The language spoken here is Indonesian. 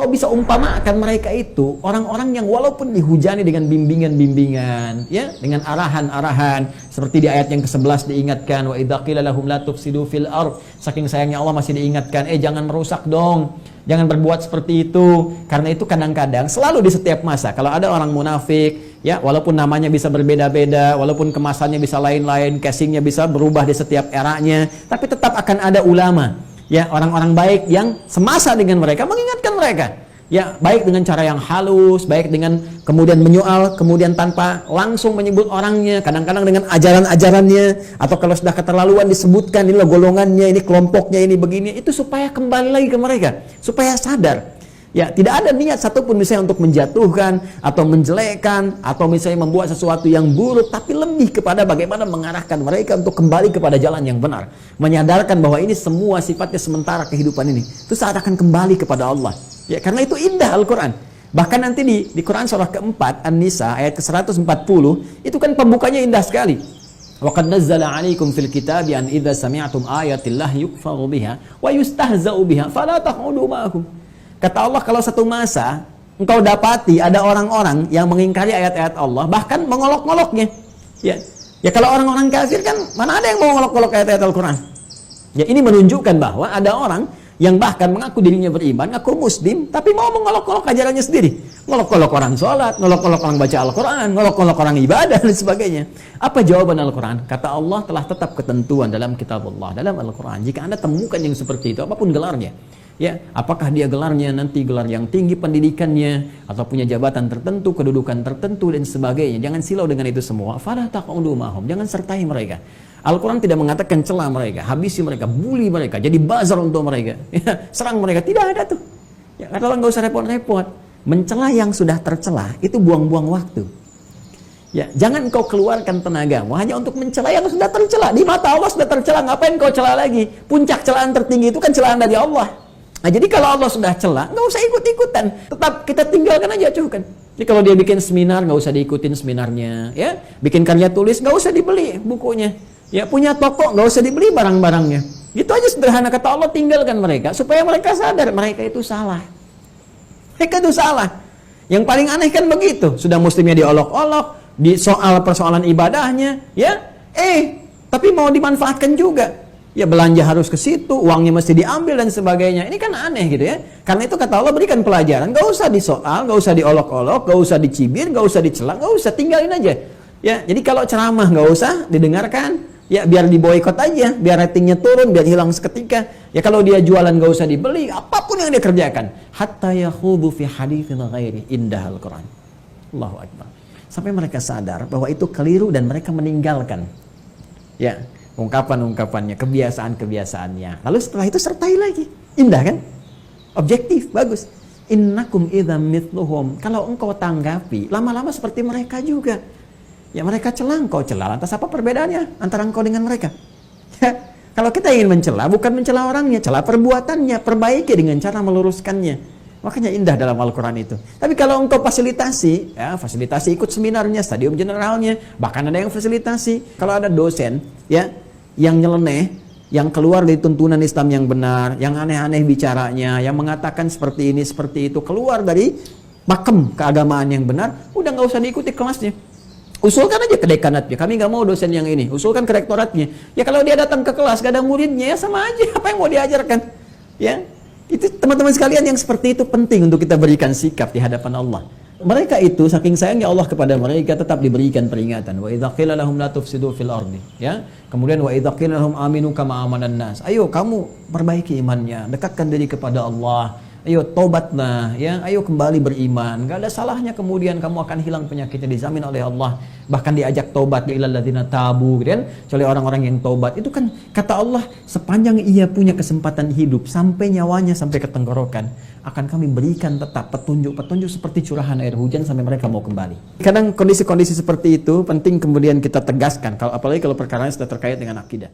Allah bisa umpamakan mereka itu orang-orang yang walaupun dihujani dengan bimbingan-bimbingan, ya, dengan arahan-arahan, seperti di ayat yang ke-11 diingatkan, wa idza qila lahum la tufsidu fil ard. Saking sayangnya Allah masih diingatkan, jangan merusak dong. Jangan berbuat seperti itu. Karena itu kadang-kadang selalu di setiap masa kalau ada orang munafik, ya, walaupun namanya bisa berbeda-beda, walaupun kemasannya bisa lain-lain, casingnya bisa berubah di setiap eranya, tapi tetap akan ada ulama, ya, orang-orang baik yang semasa dengan mereka mengingatkan mereka, ya, baik dengan cara yang halus, baik dengan kemudian menyoal, kemudian tanpa langsung menyebut orangnya, kadang-kadang dengan ajaran-ajarannya, atau kalau sudah keterlaluan disebutkan ini loh golongannya, ini kelompoknya, ini begini, itu supaya kembali lagi ke mereka, supaya sadar. Ya, tidak ada niat satupun misalnya untuk menjatuhkan atau menjelekkan atau misalnya membuat sesuatu yang buruk, tapi lebih kepada bagaimana mengarahkan mereka untuk kembali kepada jalan yang benar, menyadarkan bahwa ini semua sifatnya sementara kehidupan ini, itu saat akan kembali kepada Allah. Ya, karena itu indah Al-Quran. Bahkan nanti di Quran surah keempat An-Nisa ayat ke-140 itu kan pembukanya indah sekali. Wa qad nazzala 'alaikum fil kitabi an idza sami'tum ayatillahi yukfaru biha wa yustahza'u biha fala taq'udu ma'ahum. Kata Allah, kalau satu masa engkau dapati ada orang-orang yang mengingkari ayat-ayat Allah, bahkan mengolok-oloknya. Ya, ya, kalau orang-orang kafir kan mana ada yang mau mengolok-olok ayat-ayat Al-Quran. Ya, ini menunjukkan bahwa ada orang yang bahkan mengaku dirinya beriman, ngaku muslim, tapi mau mengolok-olok ajarannya sendiri. Ngolok-olok orang sholat, ngolok-olok orang baca Al-Quran, ngolok-olok orang ibadah, dan sebagainya. Apa jawaban Al-Quran? Kata Allah, telah tetap ketentuan dalam kitab Allah, dalam Al-Quran. Jika Anda temukan yang seperti itu, apapun gelarnya, ya, apakah dia gelarnya nanti gelar yang tinggi pendidikannya, atau punya jabatan tertentu, kedudukan tertentu, dan sebagainya, jangan silau dengan itu semua. Fala taq'udu ma'hum, jangan sertai mereka. Al-Quran tidak mengatakan celah mereka, habisi mereka, bully mereka, jadi bazar untuk mereka, ya, serang mereka, tidak ada tuh. Ya, kata Allah, nggak usah repot-repot. Mencela yang sudah tercela itu buang-buang waktu. Ya, jangan kau keluarkan tenagamu hanya untuk mencela yang sudah tercela. Di mata Allah sudah tercela, ngapain kau cela lagi? Puncak celaan tertinggi itu kan celaan dari Allah. Nah, jadi kalau Allah sudah cela, nggak usah ikut-ikutan, tetap kita tinggalkan aja, cukup kan. Jadi kalau dia bikin seminar, nggak usah diikutin seminarnya, ya. Bikin karya tulis, nggak usah dibeli bukunya. Ya, punya toko, nggak usah dibeli barang-barangnya. Gitu aja sederhana, kata Allah, tinggalkan mereka supaya mereka sadar mereka itu salah. Mereka itu salah. Yang paling aneh kan begitu, sudah muslimnya diolok-olok, di soal persoalan ibadahnya, ya, tapi mau dimanfaatkan juga. Ya, belanja harus ke situ, uangnya mesti diambil dan sebagainya. Ini kan aneh gitu ya. Karena itu kata Allah, berikan pelajaran, nggak usah disoal, nggak usah diolok-olok, nggak usah dicibir, nggak usah dicela, nggak usah, tinggalin aja. Ya, jadi kalau ceramah nggak usah didengarkan, ya, biar diboikot aja, biar ratingnya turun, biar hilang seketika. Ya, kalau dia jualan nggak usah dibeli, apapun yang dia kerjakan. Hatta yakhudu fi haditsin ghairi, indah Al-Quran. Allahu Akbar. Sampai mereka sadar bahwa itu keliru dan mereka meninggalkan, ya, ungkapan-ungkapannya, kebiasaan-kebiasaannya. Lalu setelah itu sertai lagi. Indah kan? Objektif, bagus. Innakum idzam mithluhum. Kalau engkau tanggapi, lama-lama seperti mereka juga. Ya, mereka celah, engkau celah. Lantas apa perbedaannya antara engkau dengan mereka? Ya, kalau kita ingin mencela, bukan mencela orangnya, celah perbuatannya, perbaiki dengan cara meluruskannya. Makanya indah dalam Al-Quran itu. Tapi kalau engkau fasilitasi, ya, fasilitasi ikut seminarnya, stadium generalnya, bahkan ada yang fasilitasi. Kalau ada dosen, ya, yang nyeleneh, yang keluar dari tuntunan Islam yang benar, yang aneh-aneh bicaranya, yang mengatakan seperti ini, seperti itu, keluar dari pakem keagamaan yang benar, udah nggak usah diikuti kelasnya. Usulkan aja ke dekanatnya, kami nggak mau dosen yang ini. Usulkan ke rektoratnya. Ya, kalau dia datang ke kelas gak ada muridnya, ya sama aja, apa yang mau diajarkan? Ya, itu teman-teman sekalian, yang seperti itu penting untuk kita berikan sikap di hadapan Allah. Mereka itu saking sayangnya Allah kepada mereka, tetap diberikan peringatan. Wa idza qila lahum la tufsidu fil ardi, ya. Kemudian wa idza qila lahum aminu kama amanan nas. Ayo kamu perbaiki imannya, dekatkan diri kepada Allah. Ayo tobatlah, ya, ayo kembali beriman. Gak ada salahnya kemudian kamu akan hilang penyakitnya, dijamin oleh Allah. Bahkan diajak tobat, ilal ladzina tabu, kan? Oleh orang-orang yang tobat. Itu kan kata Allah, sepanjang ia punya kesempatan hidup sampai nyawanya sampai ke tenggorokan, akan kami berikan tetap petunjuk-petunjuk seperti curahan air hujan sampai mereka mau kembali. Kadang kondisi-kondisi seperti itu penting kemudian kita tegaskan, kalau apalagi kalau perkaranya sudah terkait dengan akidah.